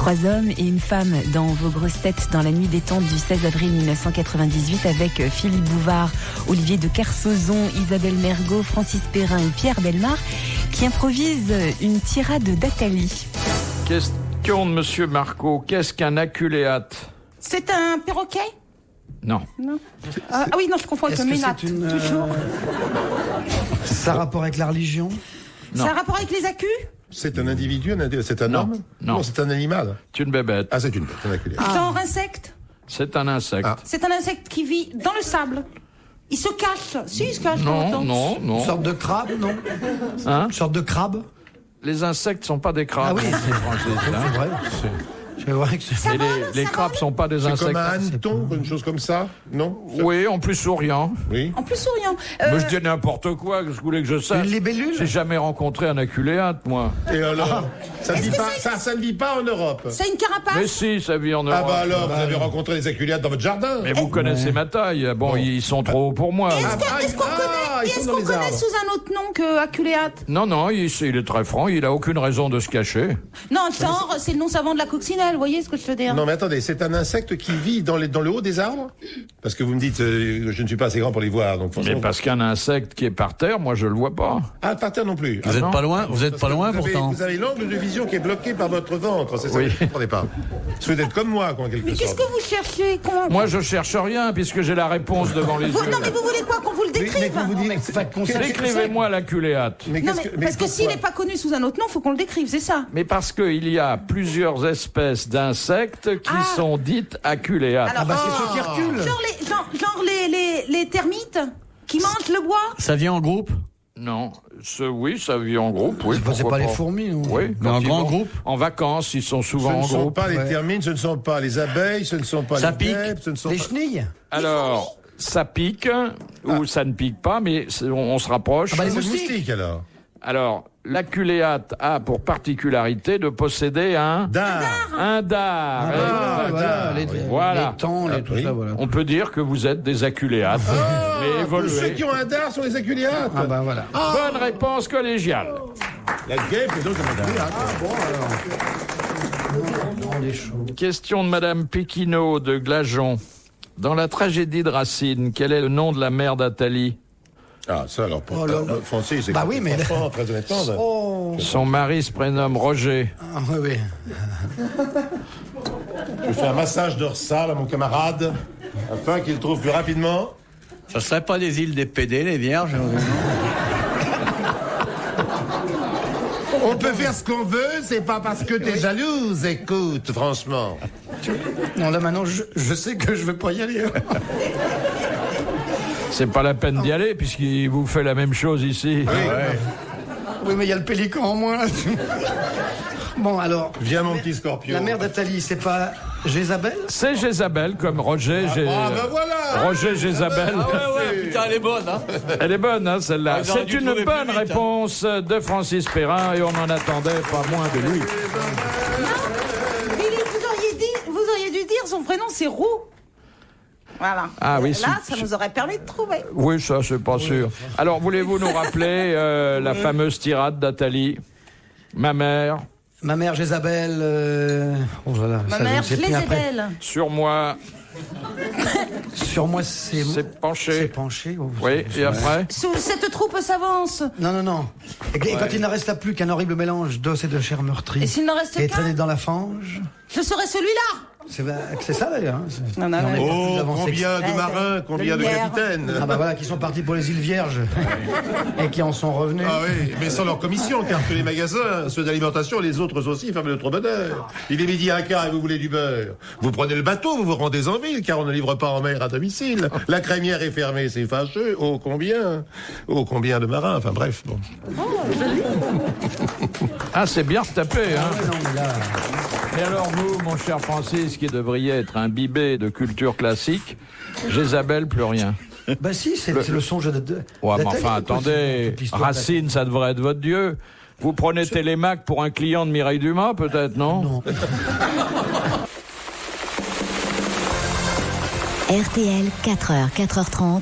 3 hommes et une femme dans vos grosses têtes dans la nuit détente du 16 avril 1998 avec Philippe Bouvard, Olivier de Kersauzon, Isabelle Mergo, Francis Perrin et Pierre Bellemare qui improvisent une tirade d'Athalie. Question de Monsieur Marco, qu'est-ce qu'un aculéate? C'est un perroquet? Non. Ah oui, non, je confonds avec le ménate. Toujours. Ça a rapport avec la religion? Non. Ça a rapport avec les accus? C'est un individu, c'est un homme? Non. C'est un animal. C'est une bébête. Ah, c'est une bête, un aculéate. Genre insecte? C'est un insecte. Ah. C'est un insecte qui vit dans le sable. Il se cache. Si, il se cache. Non. Une sorte de crabe, non? Hein? Une sorte de crabe? Les insectes sont pas des crabes. Ah oui, c'est vrai. C'est vrai que c'est... Et les crabes sont pas des C'est insectes. comme un hanneton, une chose comme ça? Non? Oui, en plus souriant. Oui. En plus souriant. Mais je dis n'importe quoi, que je voulais que je sache. Une libellule? J'ai jamais rencontré un aculéate, moi. Et alors? Ça ne vit pas en Europe? C'est une carapace? Mais si, ça vit en Europe. Ah bah alors, vous avez rencontré des aculéates dans votre jardin? Mais vous connaissez ma taille. Bon, ils sont trop hauts pour moi. Est-ce qu'on connaît sous un autre nom que aculéate? Non, il est très franc, il a aucune raison de se cacher. Non, genre, c'est le nom savant de la coccinelle, vous voyez ce que je veux dire? Non mais attendez, c'est un insecte qui vit dans le haut des arbres? Parce que vous me dites, je ne suis pas assez grand pour les voir, donc forcément... Mais parce qu'un insecte qui est par terre, moi je le vois pas. Ah, par terre non plus. Vous êtes pas loin, pourtant. Vous avez l'angle de vision qui est bloqué par votre ventre, c'est ça que je ne comprenez pas. Vous êtes comme moi, quoi, en quelque Mais qu'est-ce sorte. que vous cherchez? Moi je cherche rien, puisque j'ai la réponse devant les yeux. Non, mais vous voulez quoi? Qu'on vous le décrive? Décrivez-moi l'aculéate. Mais Non, qu'est-ce mais que... parce que s'il n'est pas connu sous un autre nom, faut qu'on le décrive, c'est ça. Mais parce qu'il y a plusieurs espèces d'insectes qui sont dites aculéates. Alors, c'est ceux qui reculent. Genre les termites qui mangent le bois? Ça vient en groupe? Non, oui, ça vit en groupe, oui. C'est pourquoi pas les fourmis, non? Oui, Mais en quand ils grand vont groupe? En vacances, ils sont Ce souvent ne en sont groupe. pas les termites, ce ne sont pas les abeilles, ce ne sont pas Ça les pique. guêpes, ce ne sont Les pas... chenilles? Alors, ça pique, ou ça ne pique pas, mais on se rapproche. Ah bah, Les les moustiques. moustiques, alors. Alors, l'aculéate a pour particularité de posséder un dard. Voilà, Voilà. les temps, tout ça, voilà. On peut dire que vous êtes des aculéates, mais Tous ceux évolués. qui ont un dard sont les aculéates. Ah bah voilà. Bonne réponse collégiale. La guêpe est donc un aculéate. Question de Madame Péquineau de Glageon. Dans la tragédie de Racine, quel est le nom de la mère d'Athalie? Ah, ça alors, pour Francis, c'est Bah oui, mais... franchement, très honnêtement. Oh. Son mari se prénomme Roger. Ah, oui. Je fais un massage dorsal à mon camarade afin qu'il trouve plus rapidement. Ça serait pas des îles des PD, les vierges? On peut faire ce qu'on veut, c'est pas parce que t'es jalouse, écoute, franchement. Non, là maintenant, je sais que je vais pas y aller. C'est pas la peine d'y aller, puisqu'il vous fait la même chose ici. Oui, mais il y a le pélican en moins. Bon, alors... Viens, mon petit scorpion. La mère d'Athalie, c'est pas Jézabel? C'est Jézabel, comme Roger. Ah, ben voilà. Roger Jézabel. Putain, elle est bonne, hein? Elle est bonne, hein, celle-là. Ah, ils auraient C'est dû une trouver bonne plus vite, hein. réponse de Francis Perrin, et on en attendait pas moins de lui. Vous auriez dû dire son prénom, c'est Roux. Voilà. Ah oui, Là, si- ça nous aurait permis de trouver. Oui, ça, c'est pas sûr. Alors, voulez-vous nous rappeler la fameuse tirade d'Athalie? Ma mère, Ma mère Jézabel... Oh là là, Ma ça, mère, je ne sais je plus les ai après. belles. sur moi, Sur moi, c'est... c'est penché. C'est penché. Oh, Oui, et après? Sous cette troupe s'avance. Non. Et quand il ne reste plus qu'un horrible mélange d'os et de chair meurtrie... Et s'il n'en reste et qu'un, traîné dans la fange... je serai celui-là. C'est ça d'ailleurs. Hein. Non, non, On est pas Oh, plus avancé que combien ça. de marins, combien de lumière. capitaines. Ah bah voilà, qui sont partis pour les îles Vierges et qui en sont revenus. Ah oui, mais sans leur commission, car que les magasins, ceux d'alimentation, les autres aussi, ferment notre bonheur. Il est midi un quart et vous voulez du beurre. Vous prenez le bateau, vous vous rendez en ville, car on ne livre pas en mer à domicile. La crémière est fermée, c'est fâcheux. Oh, combien de marins. Enfin bref, bon. Ah, c'est bien retapé, hein? Non, mais là, Et alors vous, mon cher Francis, qui devriez être imbibé de culture classique, Jézabel, plus rien. bah si, c'est le songe de. Ouais, mais d'Athalie, enfin, quoi, attendez, c'est toute l'histoire Racine, ça devrait être votre dieu. Vous prenez Télémac pour un client de Mireille Dumas, peut-être, non? Non. RTL, 4h, 4h30,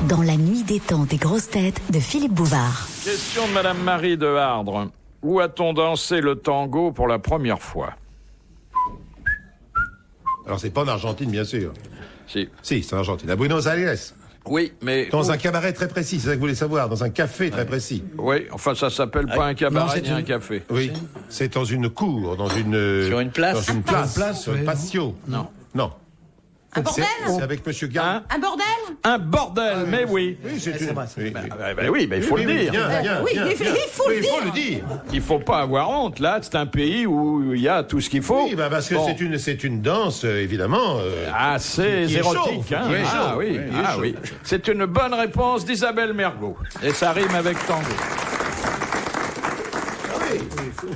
dans la nuit des temps des grosses têtes de Philippe Bouvard. Question de Madame Marie de Hardre. Où a-t-on dansé le tango pour la première fois? Alors, c'est pas en Argentine, bien sûr. Si. Si, c'est en Argentine. À Buenos Aires. Oui, mais... Dans un cabaret très précis, c'est ça que vous voulez savoir. Dans un café très précis. Oui, enfin, ça s'appelle pas un cabaret ni un café. Oui. C'est dans une cour, dans une... Sur une place. Dans une place. oui. Un patio. Non. Non. Un bordel? C'est avec Monsieur Gall. Un bordel? Un bordel, mais oui. Oui, c'est une... Oui, mais il faut le dire. Oui, il faut le Il faut le dire. Il faut pas avoir honte. Là, c'est un pays où il y a tout ce qu'il faut. Oui, bah parce que Bon. c'est une danse, évidemment. Assez qui est érotique, chaud, hein. qui est Ah chaud, oui, qui est chaud. oui. C'est une bonne réponse d'Isabelle Mergo. Et ça rime avec tango.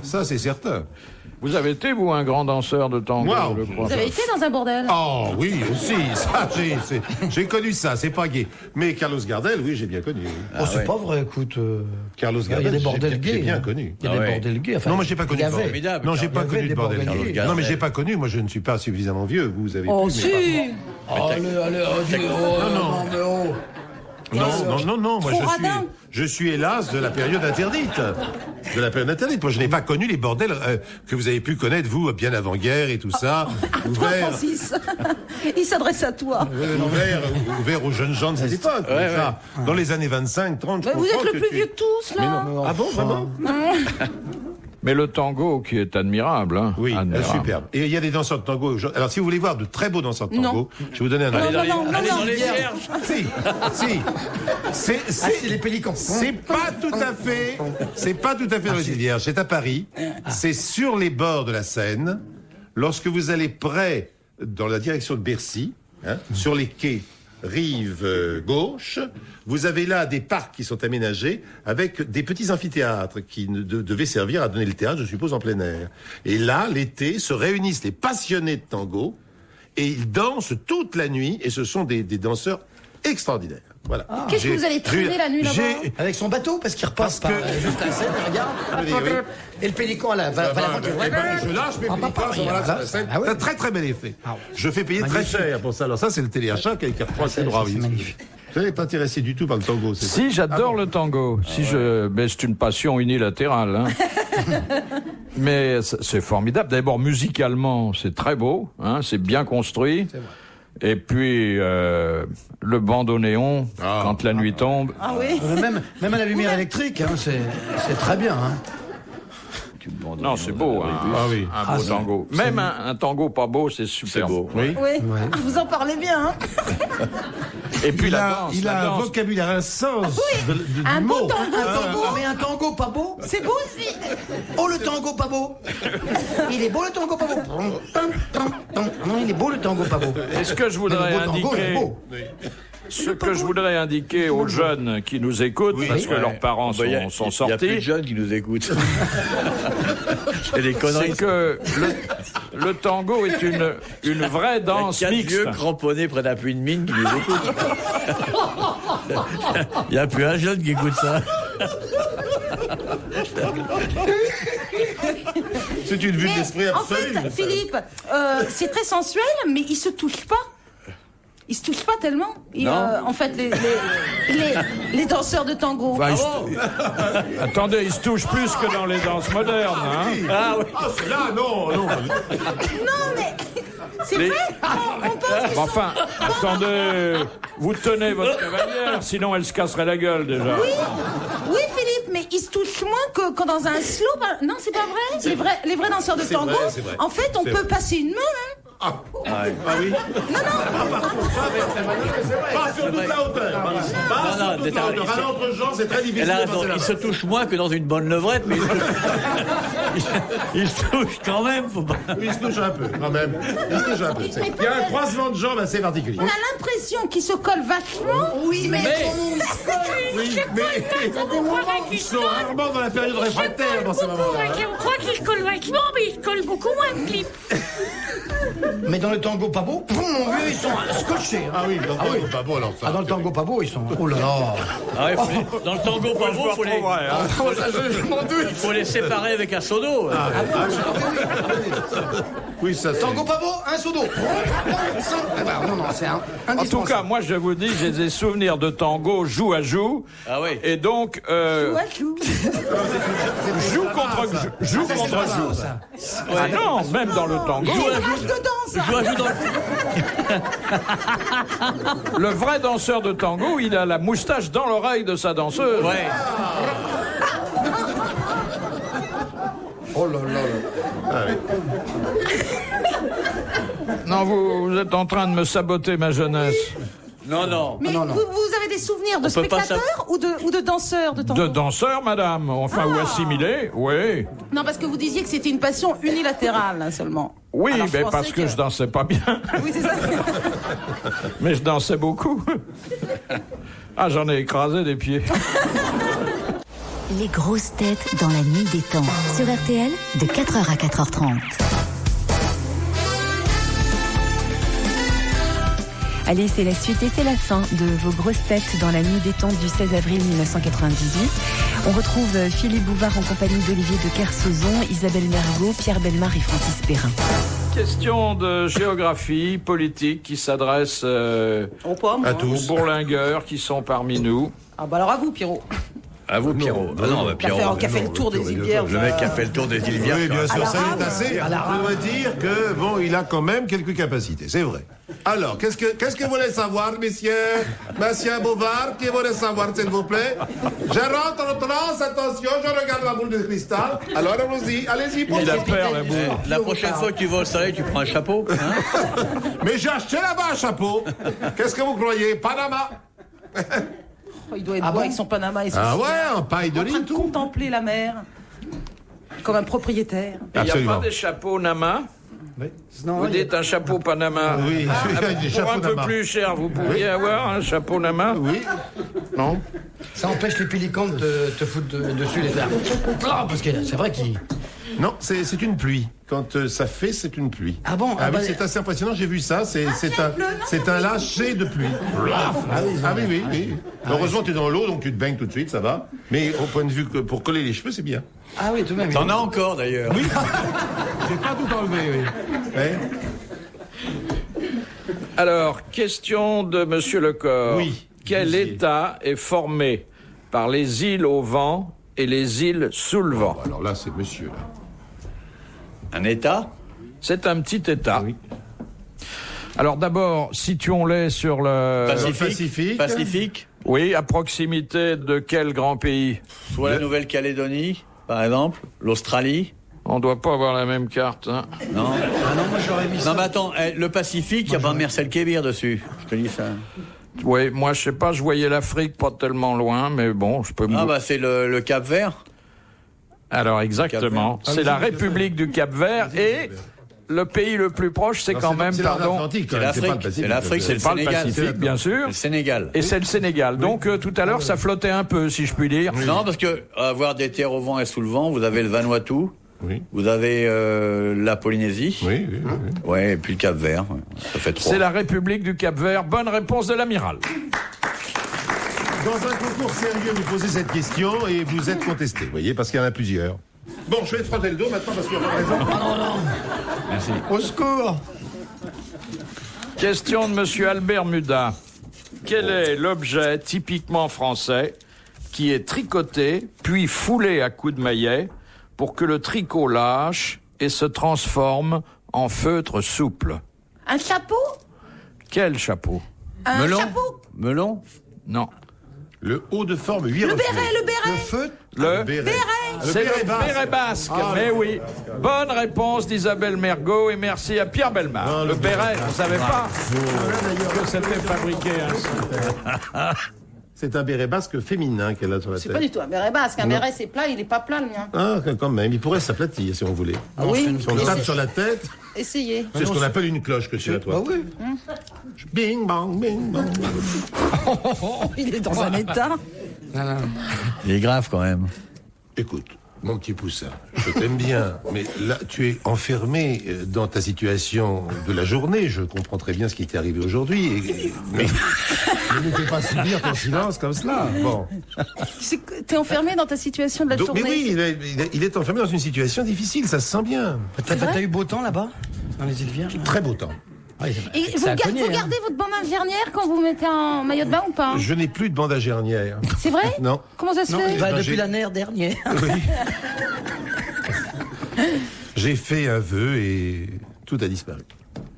Ça, c'est certain. Vous avez été, vous, un grand danseur de tango, Wow. je crois. Vous avez été dans un bordel? Oh oui, aussi. Ça, j'ai connu ça. C'est pas gay. Mais Carlos Gardel, oui, j'ai bien connu. oui. Oh, c'est pas vrai, écoute. Carlos Il y a Gardel, des bordels gays. j'ai bien hein. connu. Il y a des Ah ouais. bordels gays. Enfin, Non, moi j'ai pas connu il y de bordel. avait. Formidable. Non, j'ai pas Il y avait connu de des bordel. bordels gays. Non, mais j'ai pas connu. Moi, je ne suis pas suffisamment vieux. Vous avez. Oh, pu, mais si! Allez, non, mais oh. Non. Moi, Trop radin. je suis hélas de la période interdite. De la période interdite. Moi, je n'ai pas connu les bordels que vous avez pu connaître, vous, bien avant-guerre et tout ça. Toi, Ouvert. Francis. Il s'adresse à toi. Ouvert aux jeunes gens de cette époque. Ça. Dans les années 25, 30, je Mais vous comprends êtes le que plus vieux de tous, Mais là. non. Ah bon, vraiment? Mais le tango, qui est admirable, hein. Oui, Admirable. superbe. Et il y a des danseurs de tango. Alors, si vous voulez voir de très beaux danseurs de tango, Non. je vais vous donner un Allez avis. dans les, allez non, dans les vierges. Si. C'est les pélicans. C'est pas tout à fait dans les îles Vierges. C'est à Paris. C'est sur les bords de la Seine. Lorsque vous allez près, dans la direction de Bercy, sur les quais, rive gauche, vous avez là des parcs qui sont aménagés avec des petits amphithéâtres qui devaient servir à donner le théâtre, je suppose, en plein air. Et là, l'été, se réunissent les passionnés de tango et ils dansent toute la nuit et ce sont des danseurs extraordinaires. Voilà. Qu'est-ce que vous allez traîner la nuit là-bas? Avec son bateau, parce qu'il repasse par juste la scène, regarde. Oui. Et le pélican, là, va la Je lâche mes pélicans, voilà, sur la scène. Ah ouais. C'est un très très bel effet. Je fais payer très cher pour ça. Alors ça, c'est le téléachat qui reprend ses droits. c'est Oui. magnifique. Vous n'êtes pas intéressé du tout par le tango, c'est ça? Si, j'adore le tango. Mais c'est une passion unilatérale. Hein. Mais c'est formidable. D'abord, musicalement, c'est très beau. Hein, c'est bien construit. Et puis, le bandoneon, quand la nuit tombe. Ah oui? Même à la lumière électrique, hein, c'est très bien. Hein. Non, c'est beau, un beau tango. Même un tango pas beau, c'est super beau. Oui. Oui. Vous en parlez bien, hein? Et puis la danse. Il a un vocabulaire, un sens du Un mot. beau tango, Mais un tango pas beau. c'est beau aussi. Oh, le tango pas beau. Il est beau le tango pas beau. Non, il est beau le tango pas beau. Est-ce que je voudrais Le beau tango, il est indiquer... beau. Ce que je voudrais indiquer aux jeunes qui nous écoutent, parce que leurs parents sont Il y a plus sortis, de jeunes qui nous écoutent. C'est des conneries. c'est que le tango est une vraie danse Il y a 4 mixte. vieux cramponnés près d'un puits de mine qui nous écoutent. Il n'y a plus un jeune qui écoute ça. C'est une vue d'esprit En absolue. fait, Philippe, c'est très sensuel, mais ils se touchent pas. Ils se touchent pas tellement. En fait, les danseurs de tango. Enfin, attendez, ils se touchent plus que dans les danses modernes. Hein. Ah oui. Là, non. Non, mais c'est Les- vrai. On pense qu'ils sont... Enfin, attendez, vous tenez votre cavalière, sinon elle se casserait la gueule déjà. Oui, Philippe, mais ils se touchent moins que quand dans un slow. Non, c'est pas vrai. Les vrais danseurs de C'est tango, vrai, c'est vrai. en fait, on C'est peut vrai. passer une main. Hein. Ah oui. Pas sur toute la hauteur. Pas sur toute la hauteur. À l'entre-gens, c'est très difficile Elle a de raison. passer la Il main. se touche moins que dans une bonne levrette, mais il se touche quand même. Faut pas... Oui, il se touche un peu, quand même. Il se touche un peu. Il y a un croisement de jambes assez particulier. On a l'impression qu'ils se collent vachement. Oui, mais Oui, mais ils sont rarement dans la période réfractaire dans ces moments-là. On croit qu'il se colle vachement, mais il se colle beaucoup moins, Philippe. Mais dans le tango pas beau, mon vieux, ils sont scotchés. Hein. Ah oui, dans le tango, pas beau alors ça. Ah, dans le tango pas beau, ils sont. Oh là là. Ah ouais, dans le tango pas beau, il faut les séparer avec un seau d'eau. Oui, ça c'est. Tango pas beau, un seau d'eau. Non, c'est un. En tout cas, moi je vous dis, j'ai des souvenirs de tango joue à joue. Ah oui. Et donc, joue contre contre joue contre joue. Ah non, même dans le tango. Le vrai danseur de tango, il a la moustache dans l'oreille de sa danseuse. Ouais. Oh là là. Non, vous êtes en train de me saboter ma jeunesse. Non. Mais non. vous avez des souvenirs de On peut pas spectateurs ou de danseurs de tango? De danseur, madame. Enfin, ou assimilé, oui. Non, parce que vous disiez que c'était une passion unilatérale hein, seulement. Oui, Alors, mais pensais parce que je dansais pas bien. Oui, c'est ça. Mais je dansais beaucoup. Ah, j'en ai écrasé des pieds. Les grosses têtes dans la nuit des temps. Sur RTL, de 4h à 4h30. Allez, c'est la suite et c'est la fin de vos grosses têtes dans la nuit des temps du 16 avril 1998. On retrouve Philippe Bouvard en compagnie d'Olivier de Kersauzon, Isabelle Mergo, Pierre Bellemare et Francis Perrin. Question de géographie politique qui s'adresse À tous. aux bourlingueurs qui sont parmi nous. Ah bah alors à vous, Pierrot. À vous, Pierrot. Qui a fait le tour des îles Vierges. Le mec qui a fait le tour des îles Vierges. Oui, bien sûr, la ça rame. est assez. Je dois dire que, bon, il a quand même quelques capacités, c'est vrai. Alors, qu'est-ce que vous voulez savoir, monsieur Bouvard, qui voulez savoir, s'il vous plaît? Je rentre en transe, attention, je regarde la boule de cristal. Alors, allez-y, pour Il a peur, la boule. La prochaine fois que tu vas au soleil, tu prends un chapeau. Hein. Mais j'ai acheté là-bas un chapeau. Qu'est-ce que vous croyez? Panama. Oh, il doit être beau avec son Panama et son Ah cigare, ouais, en paille de en train ligne, de tout. contempler la mer comme un propriétaire. Il n'y a Absolument. pas des chapeaux Nama? Non, Vous dites un chapeau Panama? Oui, des Pour chapeaux un peu Nama. plus cher, vous pourriez avoir un chapeau Nama? Oui. Non? ça empêche les pélicans de te foutre dessus les airs. Parce que c'est vrai qu'ils... Non, c'est une pluie. Quand ça fait, c'est une pluie. Ah bon? Ah oui, c'est assez impressionnant, j'ai vu ça. C'est un lâcher de pluie. Ah oui. Heureusement, tu es dans l'eau, donc tu te baignes tout de suite, ça va. Mais au point de vue que pour coller les cheveux, c'est bien. Ah oui, tout de même. T'en as encore, d'ailleurs. Oui. J'ai pas tout enlevé, oui. Ouais. Alors, question de Monsieur Lecor. Oui. Quel Monsieur. État est formé par les îles au vent et les îles sous le vent? Alors là, c'est monsieur, là. Un État? C'est un petit État. Alors d'abord, situons-les sur le... Pacifique. Oui, à proximité de quel grand pays? Soit la Nouvelle-Calédonie, par exemple. L'Australie. On ne doit pas avoir la même carte. Hein. Non. Ah non, moi j'aurais mis ça. Non, mais attends, le Pacifique, il n'y a pas Marcel Kébir dessus. Je te dis ça. Oui, moi je sais pas, je voyais l'Afrique pas tellement loin, mais bon, je peux me... Ah bah c'est le Cap-Vert. Alors exactement, c'est la République du Cap-Vert et le pays le plus proche, c'est quand même, pardon, C'est l'Afrique. C'est l'Afrique, c'est le pas le Sénégal. Pacifique, bien sûr, Le Sénégal. et c'est le Sénégal. Donc tout à l'heure, ça flottait un peu, si je puis dire. Non, parce que avoir des terres au vent et sous le vent, vous avez le Vanuatu, Oui. vous avez la Polynésie, Oui. ouais, et puis le Cap-Vert. Ça fait 3. C'est la République du Cap-Vert. Bonne réponse de l'amiral. Dans un concours sérieux, vous posez cette question et vous êtes contesté, vous voyez, parce qu'il y en a plusieurs. Bon, je vais te frotter le dos maintenant parce qu'il y a pas de raison. Merci. Au secours! Question de Monsieur Albert Muda. Quel est l'objet typiquement français qui est tricoté puis foulé à coups de maillet pour que le tricot lâche et se transforme en feutre souple? Un chapeau? Quel chapeau? Un Melon. chapeau? Melon. Non. Le haut de forme 8 Le reflets. béret, le béret! Le feu? Le Béret. C'est béret le basque. béret basque. Ah, Mais oui. Bonne réponse d'Isabelle Mergo et merci à Pierre Bellemare. Non, le le béret, on ne savait pas que c'était fabriqué ainsi. C'est un béret basque féminin qu'elle a sur la C'est tête. pas du tout un béret basque. Un Non. béret, c'est plat, il est pas plat, le mien. Ah, quand même, il pourrait s'aplatir si on voulait. Ah oui? Si on le tape sur la tête, Essayez. c'est ce qu'on appelle une cloche que tu as, toi. Bah oui. Bing, bang, bing, bang. Il est dans un état. Il est grave quand même. Écoute, mon petit poussin, je t'aime bien, mais là, tu es enfermé dans ta situation de la journée. Je comprends très bien ce qui t'est arrivé aujourd'hui, mais ne nous fais pas subir ton silence comme cela. Bon. T'es enfermé dans ta situation de la Donc, mais journée. oui, il est enfermé dans une situation difficile, ça se sent bien. T'as eu beau temps là-bas? Dans les îles Vierges? Très beau temps. Ouais, Et vous, ça a vous cogné, hein. gardez votre bandage dernière quand vous mettez en maillot de bain ou pas? Je n'ai plus de bandage hernière. C'est vrai? Non. Comment ça se Non, fait? bah, Ben, depuis j'ai- l'année dernière. Oui. J'ai fait un vœu et tout a disparu.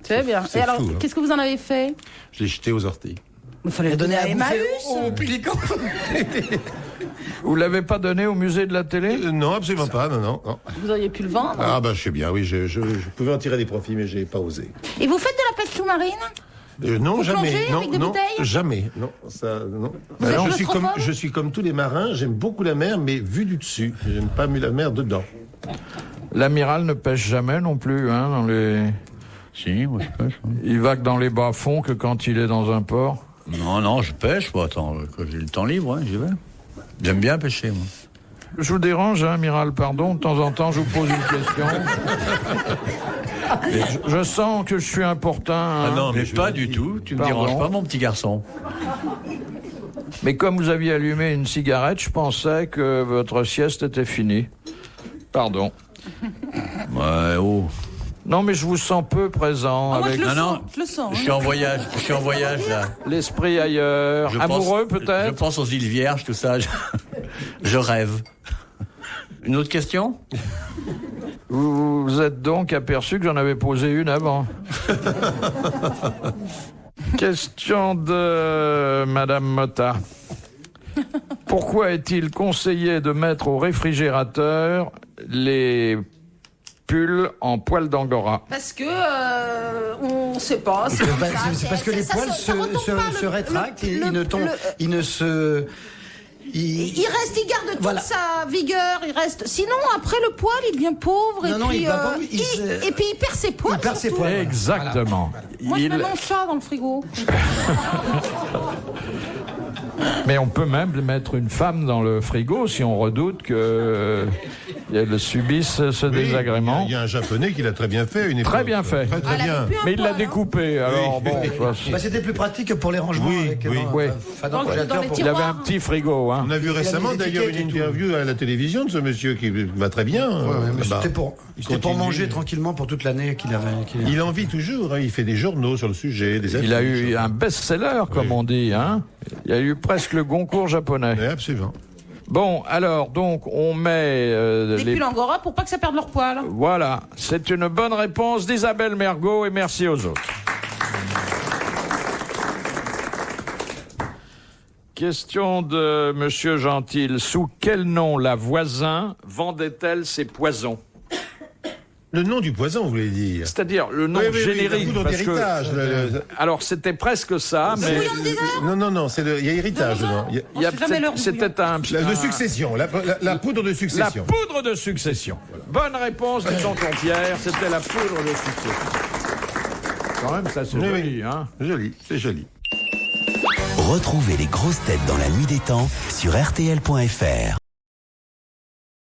Très bien. C'est Et alors, fou, hein. qu'est-ce que vous en avez fait? Je l'ai jeté aux orties. Il fallait le donner à Emmaüs. Au Pélican. Vous l'avez pas donné au musée de la télé? Non, absolument pas, non. Vous auriez pu le vendre. Ah bah je sais bien, oui, je pouvais en tirer des profits, mais j'ai pas osé. Et vous faites de la pêche sous-marine? Non, Vous jamais. plongez Non, avec des non, bouteilles? jamais. Non, ça, non. Vous êtes claustrophobe? Je suis comme tous les marins. J'aime beaucoup la mer, mais vue du dessus. J'aime pas la mer dedans. L'amiral ne pêche jamais non plus, hein, dans les... Si, moi je pêche. hein. Il va que dans les bas-fonds que quand il est dans un port. Non, je pêche. Bon, attends, quand j'ai le temps libre, j'y vais. J'aime bien pêcher, moi. Je vous dérange, hein, amiral, pardon. De temps en temps, je vous pose une question. Je sens que je suis importun. Hein. Ah non, Mais pas du tout. Tu me Pardon. déranges pas, mon petit garçon. Mais comme vous aviez allumé une cigarette, je pensais que votre sieste était finie. Pardon. Ouais, oh. Non, mais je vous sens peu présent, Ah, moi, avec je le Non, sens. non. Je le sens. Je suis en voyage, là. l'esprit ailleurs. Amoureux, Je peut-être? pense aux îles Vierges, tout ça. Je rêve. Une autre question? Vous vous êtes donc aperçu que j'en avais posé une avant. Question de Madame Motta. Pourquoi est-il conseillé de mettre au réfrigérateur les pulls en poil d'angora? Parce que on sait pas. C'est comme ça, C'est parce que les ça poils retombe pas, se rétractent et ils ne tombent. Ils ne se. Il garde toute Voilà. sa vigueur, il reste. Sinon, après le poil, il devient pauvre et Non, non, puis il va pas, il se- et puis il perd ses poils. Il perd ses surtout. poils. Exactement. Moi, je Il- mets mon chat dans le frigo. Mais on peut même mettre une femme dans le frigo si on redoute qu'elle subisse ce Oui, désagrément. Il y a un japonais qui l'a très bien fait. Une Très époque. bien fait. Très, très Elle avait bien. plus un Mais il l'a poil, hein. découpé, alors bon. Bah, c'était plus pratique pour les rangements. Oui, avec, oui. Oui. dans le Dans congélateur les pour- Il avait un tiroirs. petit frigo, hein. On a vu récemment des d'ailleurs une étiquettes et tout. interview à la télévision de ce monsieur qui va très bien. Ouais, mais Bah, c'était pour continue. manger tranquillement pour toute l'année qu'il avait. Il en vit toujours. Hein. Il fait des journaux sur le sujet. Des Il a affiches. eu un best-seller, comme Oui. on dit, hein. Il y a eu presque le Goncourt japonais. Oui, absolument. Bon, alors, donc, on met Des les... pulls angora pour pas que ça perde leur poil. Voilà, c'est une bonne réponse d'Isabelle Mergot et merci aux autres. Question de Monsieur Gentil. Sous quel nom la Voisin vendait-elle ses poisons? Le nom du poison, vous voulez dire? C'est-à-dire le nom Oui, oui, oui, générique. la poudre parce que- d'héritage. Alors, c'était presque ça, mais Bouillon de désert. Non, il y a héritage dedans. Il y a- il y a On sait jamais l'heure du c'était un... de succession, la poudre de La succession. poudre de succession. Bonne réponse de Jean-Pierre, c'était la poudre de succession. Quand même, ça c'est Oui, oui. joli, hein. Joli, c'est joli. Retrouvez les grosses têtes dans la nuit des temps sur RTL.fr.